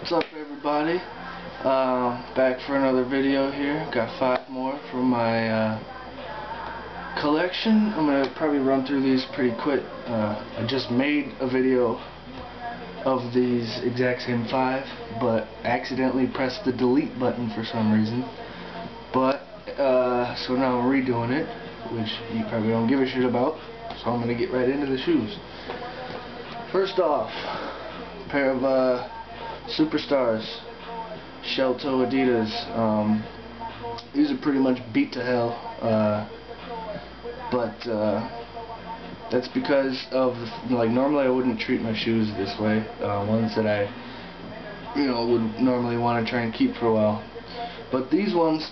What's up, everybody? Back for another video here. Got 5 more from my collection. I'm gonna probably run through these pretty quick. I just made a video of these exact same 5, but accidentally pressed the delete button for some reason. But so now I'm redoing it, which you probably don't give a shit about. So I'm gonna get right into the shoes. First off, a pair of Superstars shell toe Adidas. These are pretty much beat to hell, but that's because of, like, normally I wouldn't treat my shoes this way. Ones that I, would normally want to try and keep for a while. But these ones,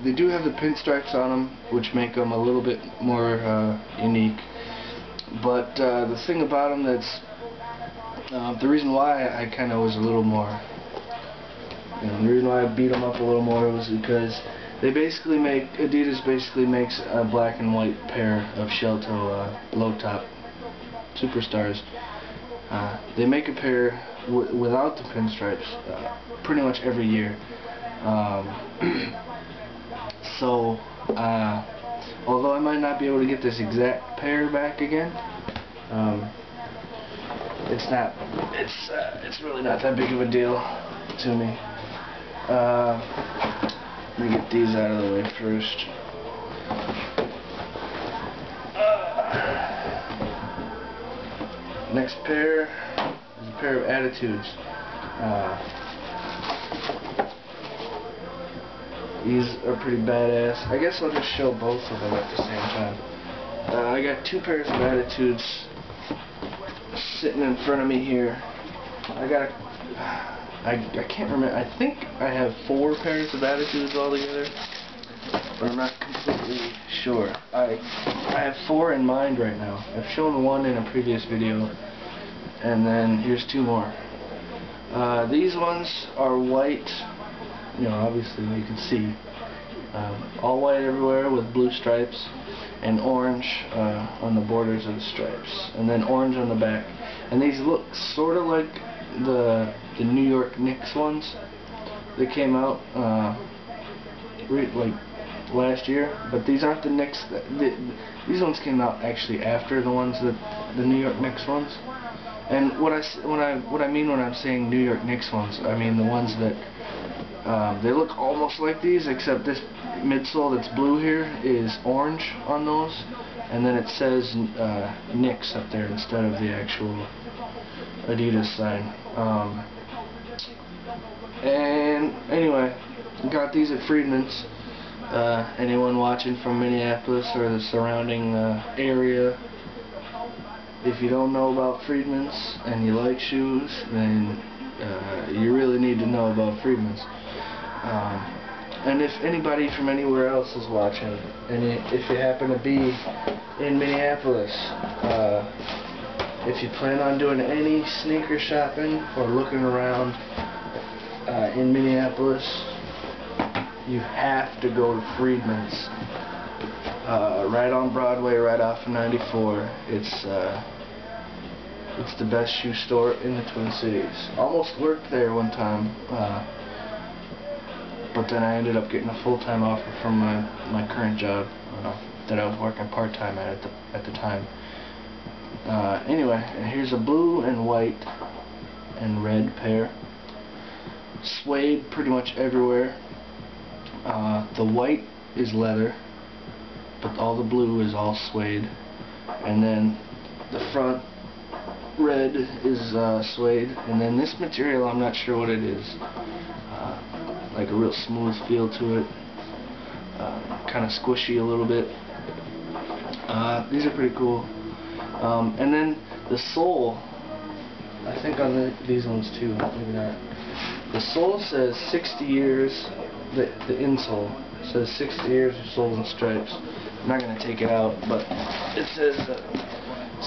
they do have the pinstripes on them, which make them a little bit more unique. But the thing about them that's the reason why I kind of was a little more, the reason why I beat them up a little more was because they basically Adidas basically makes a black and white pair of shell toe low top Superstars. They make a pair without the pinstripes pretty much every year. So although I might not be able to get this exact pair back again, it's really not that big of a deal to me. Let me get these out of the way first. Next pair is a pair of Attitudes. These are pretty badass. I guess I'll just show both of them at the same time. I got 2 pairs of Attitudes sitting in front of me here. I can't remember. I think I have 4 pairs of Attitudes altogether, but I'm not completely sure. I have 4 in mind right now. I've shown 1 in a previous video, and then here's 2 more. These ones are white. Obviously you can see. All white everywhere with blue stripes and orange on the borders of the stripes, and then orange on the back. And these look sort of like the New York Knicks ones that came out like last year, but these aren't the Knicks. These ones came out actually after the ones that the New York Knicks ones. And what I mean when I'm saying New York Knicks ones, I mean the ones that they look almost like these, except this midsole that's blue here is orange on those, and then it says Knicks up there instead of the actual Adidas sign. And anyway, got these at Friedman's. Anyone watching from Minneapolis or the surrounding area, if you don't know about Friedman's and you like shoes, then you really need to know about Friedman's. And if anybody from anywhere else is watching, and if you happen to be in Minneapolis, if you plan on doing any sneaker shopping or looking around in Minneapolis, you have to go to Friedman's. Right on Broadway, right off of 94. It's the best shoe store in the Twin Cities. Almost worked there one time, but then I ended up getting a full-time offer from my current job that I was working part-time at the time. Anyway, here's a blue and white and red pair. Suede pretty much everywhere. The white is leather, but all the blue is all suede. And then the front red is suede. And then this material, I'm not sure what it is. Like a real smooth feel to it. Kind of squishy a little bit. These are pretty cool. And then the sole, I think on these ones too, maybe not. The sole says 60 years, the insole says 60 years of soles and stripes. I'm not going to take it out, but it says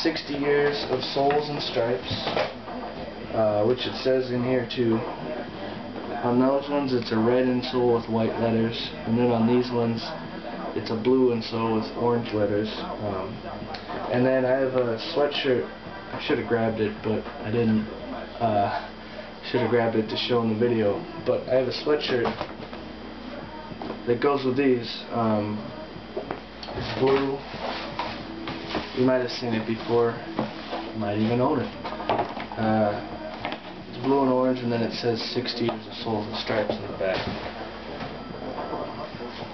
60 years of soles and stripes, which it says in here too. On those ones it's a red insole with white letters, and then on these ones it's a blue insole with orange letters. And then I have a sweatshirt. I should have grabbed it, but I didn't. Should have grabbed it to show in the video. But I have a sweatshirt that goes with these. It's blue. You might have seen it before. You might even own it. It's blue and orange, and then it says 60 years of Souls and Stripes in the back.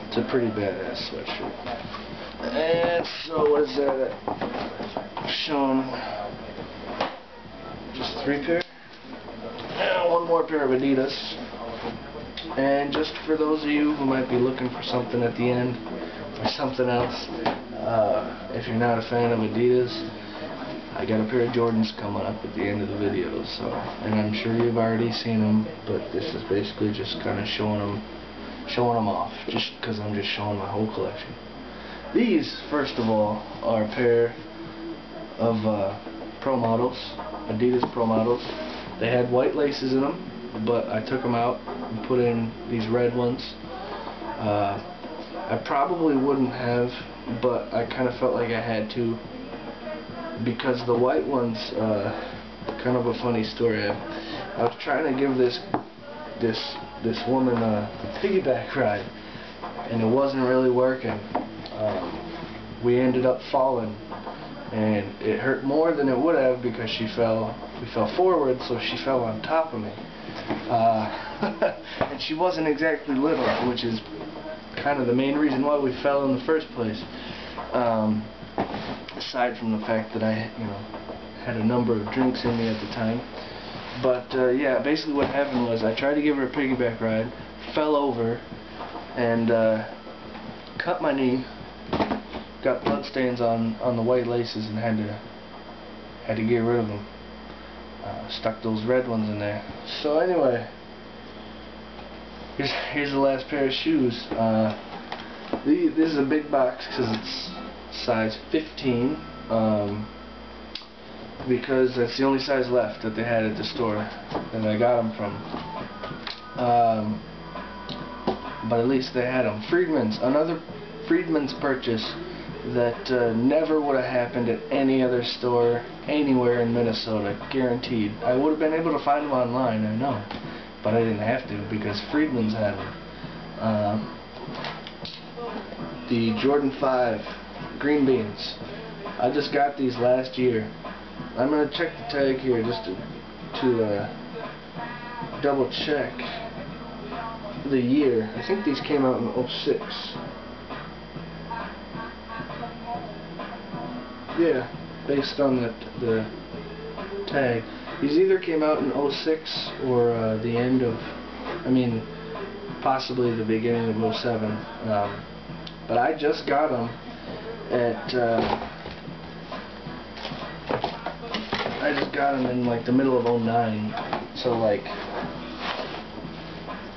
It's a pretty badass sweatshirt. And so what is that? Showing just 3 pair. And 1 more pair of Adidas. And just for those of you who might be looking for something at the end or something else, if you're not a fan of Adidas, I got a pair of Jordans coming up at the end of the video. So, and I'm sure you've already seen them, but this is basically just kind of showing them off, just because I'm just showing my whole collection. These, first of all, are a pair of Pro Models, Adidas Pro Models. They had white laces in them, but I took them out and put in these red ones. I probably wouldn't have, but I kind of felt like I had to, because the white ones, kind of a funny story. I was trying to give this woman a piggyback ride, and it wasn't really working. We ended up falling, and it hurt more than it would have because we fell forward, so she fell on top of me. And she wasn't exactly little, which is kind of the main reason why we fell in the first place. Aside from the fact that I, had a number of drinks in me at the time. But yeah, basically what happened was I tried to give her a piggyback ride, fell over, and cut my knee. Got blood stains on the white laces and had to get rid of them. Stuck those red ones in there. So anyway, here's the last pair of shoes. This is a big box because it's size 15, because that's the only size left that they had at the store that I got them from. But at least they had them. Friedman's, another Friedman's purchase that never would have happened at any other store anywhere in Minnesota, guaranteed. I would have been able to find them online, I know, but I didn't have to because Friedman's had them. The Jordan 5 green beans. I just got these last year. I'm gonna check the tag here just to double check the year. I think these came out in 06. Yeah, based on the tag. These either came out in 06 or the end of, possibly the beginning of 07. But I just got them at, I just got them in like the middle of 09. So like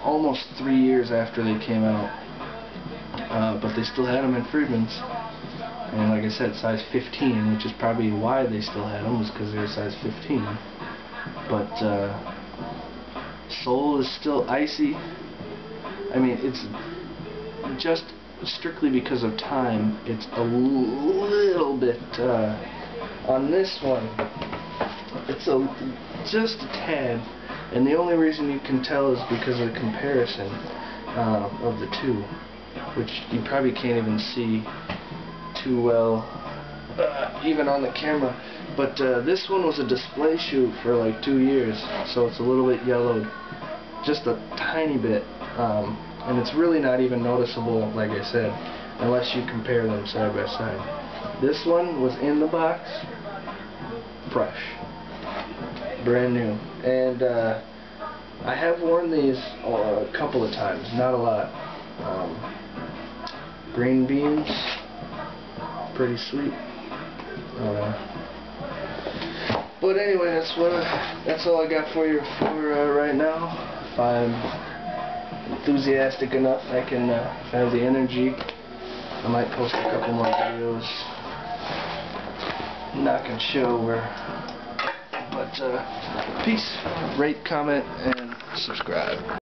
almost 3 years after they came out. But they still had them in Friedman's. And like I said, size 15, which is probably why they still had them, was because they were size 15. But sole is still icy. It's just strictly because of time. It's a little bit on this one. It's just a tad, and the only reason you can tell is because of the comparison of the two, which you probably can't even see too well, even on the camera. But this one was a display shoe for like 2 years, so it's a little bit yellowed, just a tiny bit, and it's really not even noticeable, like I said, unless you compare them side by side. This one was in the box, fresh, brand new, and I have worn these a couple of times, not a lot. Green beans, pretty sweet. But anyway, that's all I got for you for right now. If I'm enthusiastic enough, I can have the energy, I might post a couple more videos. Not gonna show where, but peace, rate, comment, and subscribe.